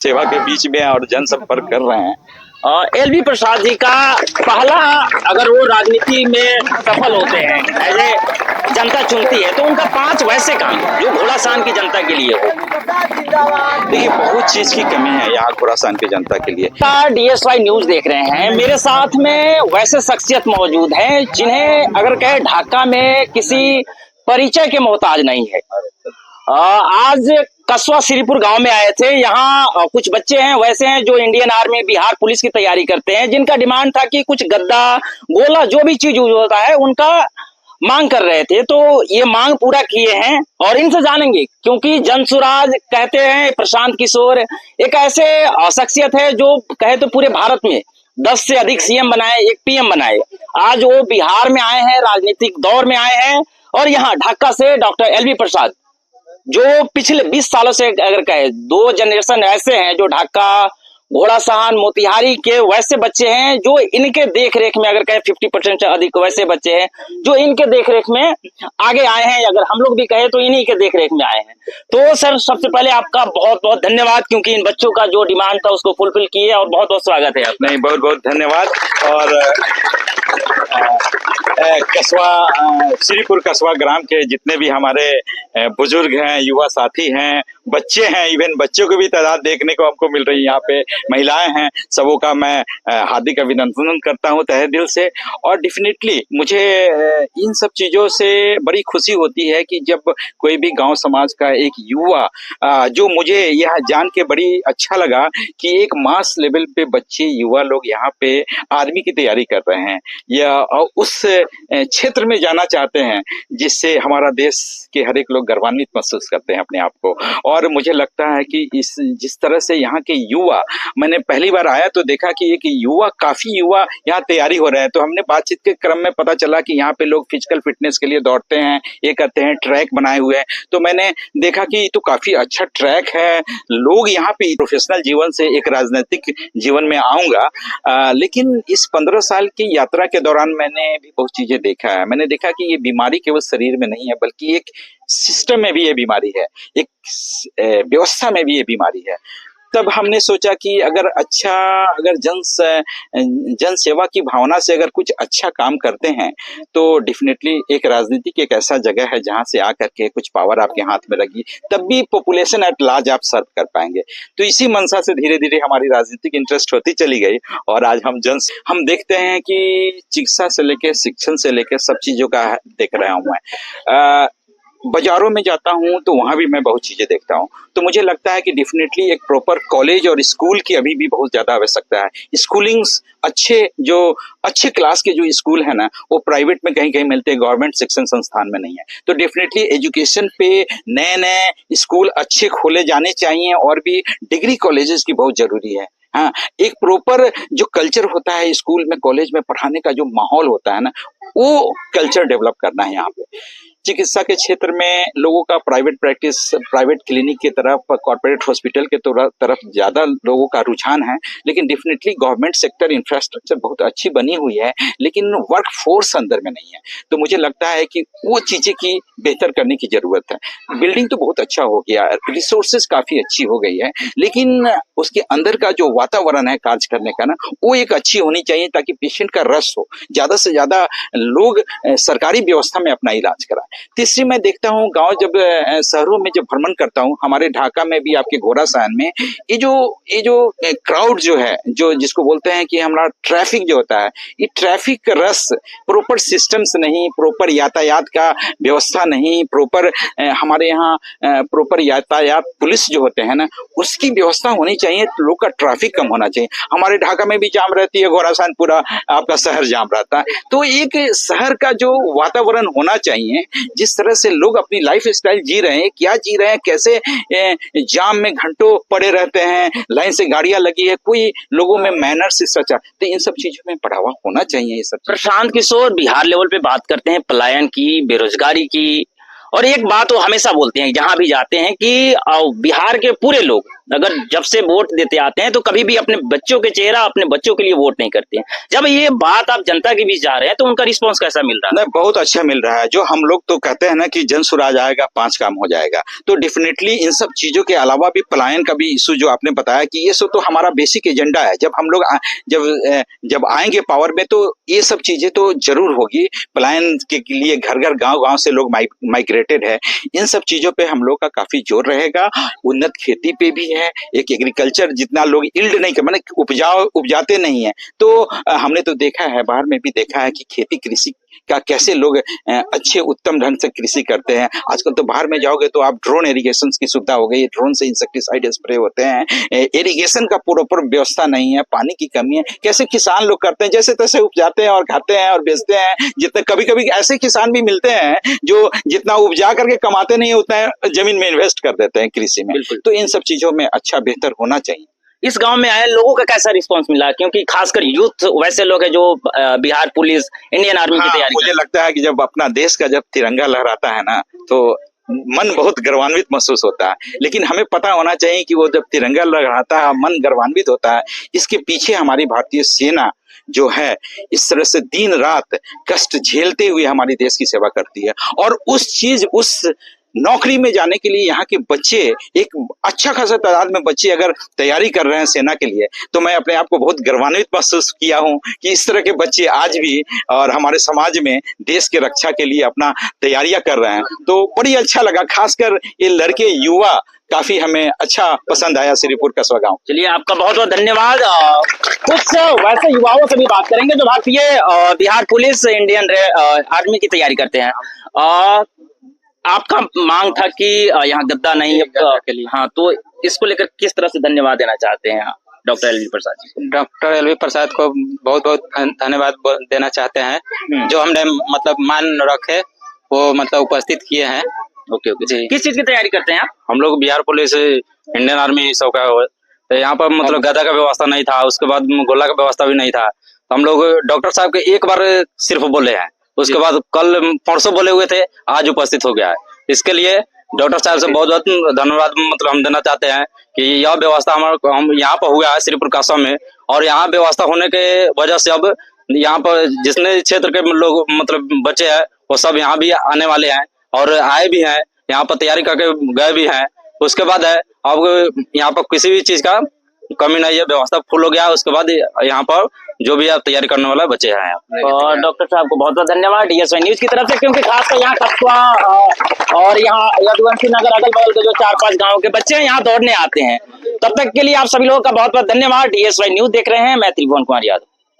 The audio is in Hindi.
सेवा के बीच में और जनसंपर्क कर रहे हैं। एलवी प्रसाद जी का पहला, अगर वो राजनीति में सफल होते हैं, ऐसे जनता चुनती है, तो उनका 5 वैसे काम जो घोड़ासान की जनता के लिए हो। देखिए, बहुत चीज की कमी है यहाँ घोड़ासान की जनता के लिए। DSY न्यूज देख रहे हैं, मेरे साथ में वैसे शख्सियत मौजूद हैं जिन्हें अगर कहे ढाका में किसी परिचय के मोहताज नहीं है। आज कस्बा श्रीपुर गांव में आए थे। यहाँ कुछ बच्चे हैं वैसे हैं जो इंडियन आर्मी, बिहार पुलिस की तैयारी करते हैं, जिनका डिमांड था कि कुछ गद्दा, गोला, जो भी चीज यूज होता है उनका मांग कर रहे थे। तो ये मांग पूरा किए हैं और इनसे जानेंगे, क्योंकि जनसुराज कहते हैं प्रशांत किशोर एक ऐसे शख्सियत है जो कहे तो पूरे भारत में 10 से अधिक CM बनाए, एक PM बनाए। आज वो बिहार में आए हैं, राजनीतिक दौर में आए हैं। और यहाँ ढाका से डॉक्टर LV प्रसाद, जो पिछले 20 सालों से अगर कहे 2 जनरेशन ऐसे हैं जो ढाका, घोड़ासान, मोतिहारी के वैसे बच्चे हैं जो इनके देख रेख में, अगर कहे 50% से अधिक वैसे बच्चे हैं जो इनके देख रेख में आगे आए हैं। अगर हम लोग भी कहे तो इन्हीं के देख रेख में आए हैं। तो सर, सबसे पहले आपका बहुत बहुत धन्यवाद, क्योंकि इन बच्चों का जो डिमांड था उसको फुलफिल किए, और बहुत बहुत स्वागत है आपका। नहीं, बहुत बहुत धन्यवाद। और कस्बा श्रीपुर कस्बा ग्राम के जितने भी हमारे बुजुर्ग हैं, युवा साथी हैं, बच्चे हैं, इवन बच्चों की भी तादाद देखने को हमको मिल रही है यहाँ पे, महिलाएं हैं, सबों का मैं हार्दिक अभिनंदन करता हूँ तहे दिल से। और डेफिनेटली मुझे इन सब चीजों से बड़ी खुशी होती है कि जब कोई भी गांव समाज का एक युवा, जो मुझे यह जान के बड़ी अच्छा लगा कि एक मास लेवल पे बच्चे, युवा लोग यहाँ पे आर्मी की तैयारी कर रहे हैं या उस क्षेत्र में जाना चाहते हैं जिससे हमारा देश के हर एक लोग गर्वान्वित महसूस करते हैं अपने आप को। और मुझे लगता है कि जिस तरह से यहाँ के युवा, मैंने पहली बार आया तो देखा कि एक युवा, काफी युवा यहाँ तैयारी हो रहे हैं। तो हमने बातचीत के क्रम में पता चला कि यहाँ पे लोग फिजिकल फिटनेस के लिए दौड़ते हैं, ये करते हैं, ट्रैक बनाए हुए हैं। तो मैंने देखा कि तो काफी अच्छा ट्रैक है। लोग यहाँ पे प्रोफेशनल जीवन से एक राजनीतिक जीवन में आऊंगा, लेकिन इस 15 साल की यात्रा के दौरान मैंने भी बहुत चीजें देखा है। मैंने देखा कि ये बीमारी केवल शरीर में नहीं है, बल्कि एक सिस्टम में भी ये बीमारी है, एक व्यवस्था में भी ये बीमारी है। तब हमने सोचा कि अगर जन सेवा की भावना से अगर कुछ अच्छा काम करते हैं तो डेफिनेटली एक राजनीति की एक ऐसा जगह है जहां से आकर के कुछ पावर आपके हाथ में लगी, तब भी पॉपुलेशन एट लार्ज आप सर्व कर पाएंगे। तो इसी मनसा से धीरे धीरे हमारी राजनीतिक इंटरेस्ट होती चली गई और आज हम देखते हैं कि चिकित्सा से लेकर, शिक्षण से लेकर सब चीजों का देख रहा हूँ मैं। बाजारों में जाता हूँ तो वहां भी मैं बहुत चीजें देखता हूँ। तो मुझे लगता है कि डेफिनेटली एक प्रॉपर कॉलेज और स्कूल की अभी भी बहुत ज्यादा आवश्यकता है। स्कूलिंग्स अच्छे क्लास के जो स्कूल है ना, वो प्राइवेट में कहीं कहीं मिलते हैं, गवर्नमेंट शिक्षण संस्थान में नहीं है। तो डेफिनेटली एजुकेशन पे नए नए स्कूल अच्छे खोले जाने चाहिए और भी डिग्री कॉलेजेस की बहुत जरूरी है। हाँ, एक प्रॉपर जो कल्चर होता है स्कूल में, कॉलेज में पढ़ाने का जो माहौल होता है ना, वो कल्चर डेवलप करना है यहाँ पे। चिकित्सा के क्षेत्र में लोगों का प्राइवेट प्रैक्टिस, प्राइवेट क्लिनिक की तरफ, कॉर्पोरेट हॉस्पिटल के तरफ ज्यादा लोगों का रुझान है। लेकिन डेफिनेटली गवर्नमेंट सेक्टर इंफ्रास्ट्रक्चर बहुत अच्छी बनी हुई है, लेकिन वर्क फोर्स अंदर में नहीं है। तो मुझे लगता है कि वो चीजें की बेहतर करने की जरूरत है। बिल्डिंग तो बहुत अच्छा हो गया, रिसोर्सेज काफी अच्छी हो गई है, लेकिन उसके अंदर का जो वातावरण है कार्य करने का ना, वो एक अच्छी होनी चाहिए ताकि पेशेंट का रस हो, ज्यादा से ज्यादा लोग सरकारी व्यवस्था में अपना इलाज कराएं। तीसरी, मैं देखता हूँ गांव, जब शहरों में जब भ्रमण करता हूँ, हमारे ढाका में भी, आपके घोड़ासान में, ये जो क्राउड जो है, जो जिसको बोलते हैं कि हमारा ट्रैफिक जो होता है, ये ट्रैफिक रस, प्रॉपर सिस्टम्स नहीं, प्रॉपर यातायात का व्यवस्था नहीं, प्रॉपर हमारे यहाँ प्रॉपर यातायात पुलिस जो होते हैं ना, उसकी व्यवस्था होनी चाहिए। लोग का ट्रैफिक कम होना चाहिए। हमारे ढाका में भी जाम रहती है, घोड़ासान पूरा आपका शहर जाम रहता है। तो एक शहर का जो वातावरण होना चाहिए, जिस तरह से लोग अपनी लाइफ स्टाइल जी रहे हैं, क्या जी रहे हैं, कैसे जाम में घंटों पड़े रहते हैं, लाइन से गाड़ियां लगी है, कोई लोगों में मैनर्स शिष्टाचार, तो इन सब चीजों में बढ़ावा होना चाहिए। ये सब प्रशांत किशोर बिहार लेवल पे बात करते हैं पलायन की, बेरोजगारी की, और एक बात वो हमेशा बोलते हैं जहां भी जाते हैं कि बिहार के पूरे लोग अगर जब से वोट देते आते हैं तो कभी भी अपने बच्चों के चेहरा, अपने बच्चों के लिए वोट नहीं करते हैं। जब ये बात आप जनता के बीच जा रहे हैं तो उनका रिस्पॉन्स कैसा मिल रहा है? नहीं, बहुत अच्छा मिल रहा है। जो हम लोग तो कहते हैं ना कि जन सुराज आएगा 5 काम हो जाएगा, तो डेफिनेटली इन सब चीजों के अलावा भी पलायन का भी इशू जो आपने बताया कि ये सब तो हमारा बेसिक एजेंडा है। जब हम लोग जब आएंगे पावर में तो ये सब चीजें तो जरूर होगी। पलायन के लिए घर घर गांव गांव से लोग माइग्रेटेड है, इन सब चीजों पे हम लोग का काफी जोर रहेगा। उन्नत खेती पे भी है, एक एग्रीकल्चर जितना लोग इल्ड नहीं कर माने उपजाते नहीं है, तो हमने तो देखा है, बाहर में भी देखा है कि खेती कृषि का कैसे लोग अच्छे उत्तम ढंग से कृषि करते हैं। आजकल तो बाहर में जाओगे तो आप ड्रोन इरिगेशन की सुविधा हो गई है, ड्रोन से इंसेक्टिसाइड स्प्रे होते हैं। इरिगेशन का प्रॉपर व्यवस्था नहीं है, पानी की कमी है। कैसे किसान लोग करते हैं, जैसे तैसे उपजाते हैं और खाते हैं और बेचते हैं। जितने कभी कभी ऐसे किसान भी मिलते हैं जो जितना उपजा करके कमाते नहीं है उतना जमीन में इन्वेस्ट कर देते हैं कृषि में। तो इन सब चीजों में अच्छा बेहतर होना चाहिए। इस गांव में आए लोगों का कैसा रिस्पांस मिला? क्योंकि खासकर यूथ वैसे लोग हैं जो बिहार पुलिस, इंडियन आर्मी की तैयारी मुझे लगता है कि जब अपना देश का जब तिरंगा लहराता है ना तो मन बहुत गर्वान्वित महसूस होता है। लेकिन हमें पता होना चाहिए कि वो जब तिरंगा लहराता है मन गर्वान्वित होता है, इसके पीछे हमारी भारतीय सेना जो है इस तरह से दिन रात कष्ट झेलते हुए हमारी देश की सेवा करती है। और उस नौकरी में जाने के लिए यहाँ के बच्चे, एक अच्छा खासा तादाद में बच्चे अगर तैयारी कर रहे हैं सेना के लिए, तो मैं अपने आप को बहुत गर्वान्वित महसूस किया हूँ कि इस तरह के बच्चे आज भी और हमारे समाज में देश के रक्षा के लिए अपना तैयारियां कर रहे हैं। तो बड़ी अच्छा लगा, खासकर ये लड़के युवा काफी हमें अच्छा पसंद आया श्रीपुर कस्बा गाँव। चलिए, आपका बहुत बहुत धन्यवाद। कुछ वैसे युवाओं से भी बात करेंगे जो भारतीय बिहार पुलिस, इंडियन आर्मी की तैयारी करते हैं। आपका मांग था कि यहाँ गद्दा नहीं है के लिए, हाँ, तो इसको लेकर किस तरह से धन्यवाद देना चाहते हैं doctor LV Prasad ji? Doctor LV प्रसाद को बहुत बहुत धन्यवाद देना चाहते हैं, जो हमने मतलब मान रखे वो मतलब उपस्थित किए हैं। ओके जी। किस चीज की तैयारी करते हैं आप? हम लोग बिहार पुलिस, इंडियन आर्मी सब का, तो यहाँ पर मतलब गदा का व्यवस्था नहीं था, उसके बाद गोला का व्यवस्था भी नहीं था। तो हम लोग डॉक्टर साहब के एक बार सिर्फ बोले हैं, उसके बाद कल परसों बोले हुए थे, आज उपस्थित हो गया है। इसके लिए डॉक्टर साहब से बहुत बहुत धन्यवाद मतलब हम देना चाहते हैं कि यह व्यवस्था हम यहाँ पर हुआ है श्रीपुर कस्बा में, और यहाँ व्यवस्था होने के वजह से अब यहाँ पर जितने क्षेत्र के लोग मतलब बच्चे हैं वो सब यहाँ भी आने वाले हैं और आए भी हैं, यहाँ पर तैयारी करके गए भी हैं। उसके बाद है अब यहाँ पर किसी भी चीज का कमी नहीं है, व्यवस्था फुल हो गया। उसके बाद यहाँ पर जो भी आप तैयारी करने वाला बच्चे हैं। और डॉक्टर साहब को बहुत बहुत धन्यवाद DSY न्यूज की तरफ से, क्योंकि खासकर यहाँ कस्बा और यहाँ यदुवंशी नगर अगल बगल के जो 4-5 गाँव के बच्चे हैं यहाँ दौड़ने आते हैं। तब तक के लिए आप सभी लोगों का बहुत बहुत धन्यवाद। DSY न्यूज देख रहे हैं, मैं त्रिभुवन कुमार यादव।